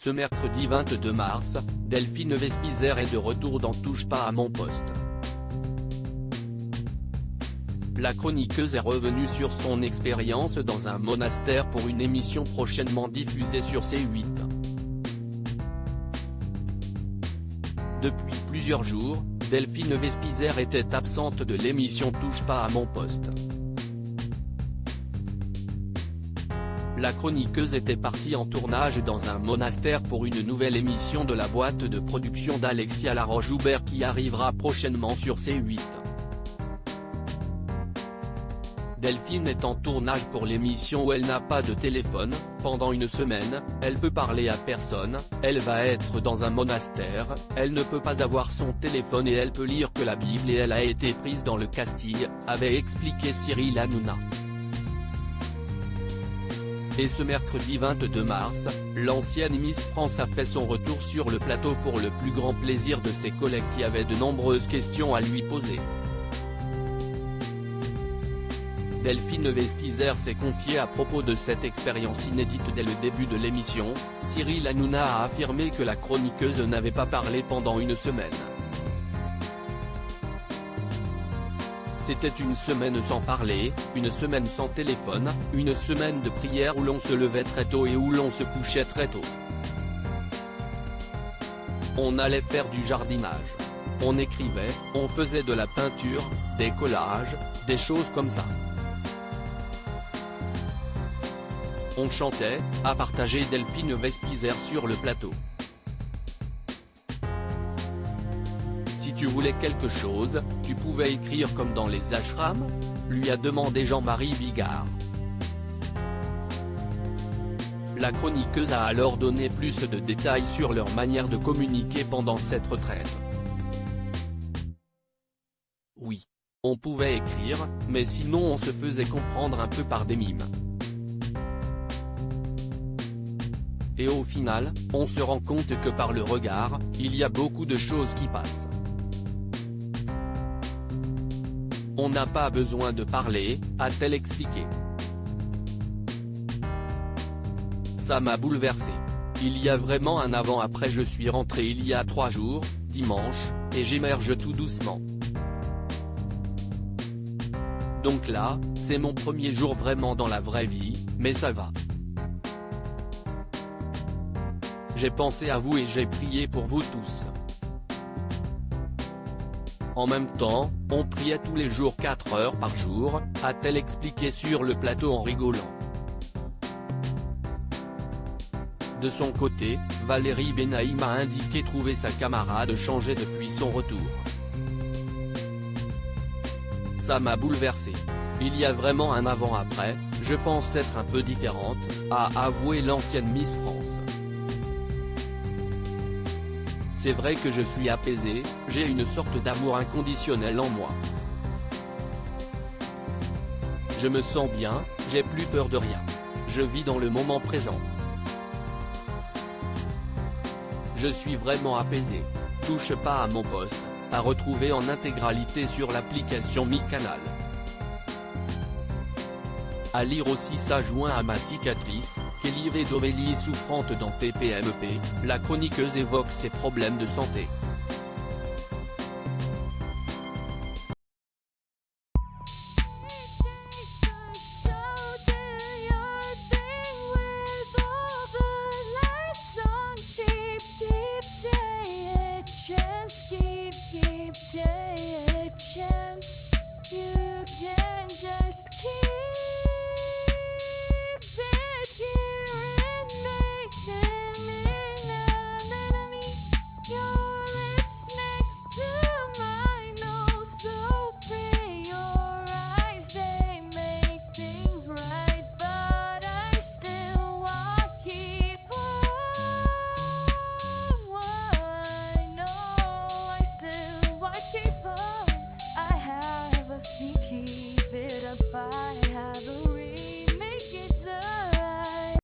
Ce mercredi 22 mars, Delphine Vespizer est de retour dans Touche pas à mon poste. La chroniqueuse est revenue sur son expérience dans un monastère pour une émission prochainement diffusée sur C8. Depuis plusieurs jours, Delphine Vespizer était absente de l'émission Touche pas à mon poste. La chroniqueuse était partie en tournage dans un monastère pour une nouvelle émission de la boîte de production d'Alexia Laroche-Joubert qui arrivera prochainement sur C8. Delphine est en tournage pour l'émission où elle n'a pas de téléphone. Pendant une semaine, elle peut parler à personne, elle va être dans un monastère, elle ne peut pas avoir son téléphone et elle peut lire que la Bible et elle a été prise dans le Castille, avait expliqué Cyril Hanouna. Et ce mercredi 22 mars, l'ancienne Miss France a fait son retour sur le plateau pour le plus grand plaisir de ses collègues qui avaient de nombreuses questions à lui poser. Delphine Vespizer s'est confiée à propos de cette expérience inédite dès le début de l'émission. Cyril Hanouna a affirmé que la chroniqueuse n'avait pas parlé pendant une semaine. C'était une semaine sans parler, une semaine sans téléphone, une semaine de prière où l'on se levait très tôt et où l'on se couchait très tôt. On allait faire du jardinage. On écrivait, on faisait de la peinture, des collages, des choses comme ça. On chantait, a partagé Delphine Vespizer sur le plateau. Si tu voulais quelque chose, tu pouvais écrire comme dans les ashrams, lui a demandé Jean-Marie Bigard. La chroniqueuse a alors donné plus de détails sur leur manière de communiquer pendant cette retraite. Oui. On pouvait écrire, mais sinon on se faisait comprendre un peu par des mimes. Et au final, on se rend compte que par le regard, il y a beaucoup de choses qui passent. On n'a pas besoin de parler, a-t-elle expliqué. Ça m'a bouleversé. Il y a vraiment un avant-après. Je suis rentré il y a 3 jours, dimanche, et j'émerge tout doucement. Donc là, c'est mon premier jour vraiment dans la vraie vie, mais ça va. J'ai pensé à vous et j'ai prié pour vous tous. En même temps, on priait tous les jours 4 heures par jour, a-t-elle expliqué sur le plateau en rigolant. De son côté, Valérie Benaïm a indiqué trouver sa camarade changée depuis son retour. Ça m'a bouleversé. Il y a vraiment un avant-après, je pense être un peu différente, a avoué l'ancienne Miss France. C'est vrai que je suis apaisée, j'ai une sorte d'amour inconditionnel en moi. Je me sens bien, j'ai plus peur de rien. Je vis dans le moment présent. Je suis vraiment apaisée. Touche pas à mon poste, à retrouver en intégralité sur l'application Mi-Canal. À lire aussi ça joint à ma cicatrice, Kelly Vedovelli souffrante dans TPMP, la chroniqueuse évoque ses problèmes de santé. Keep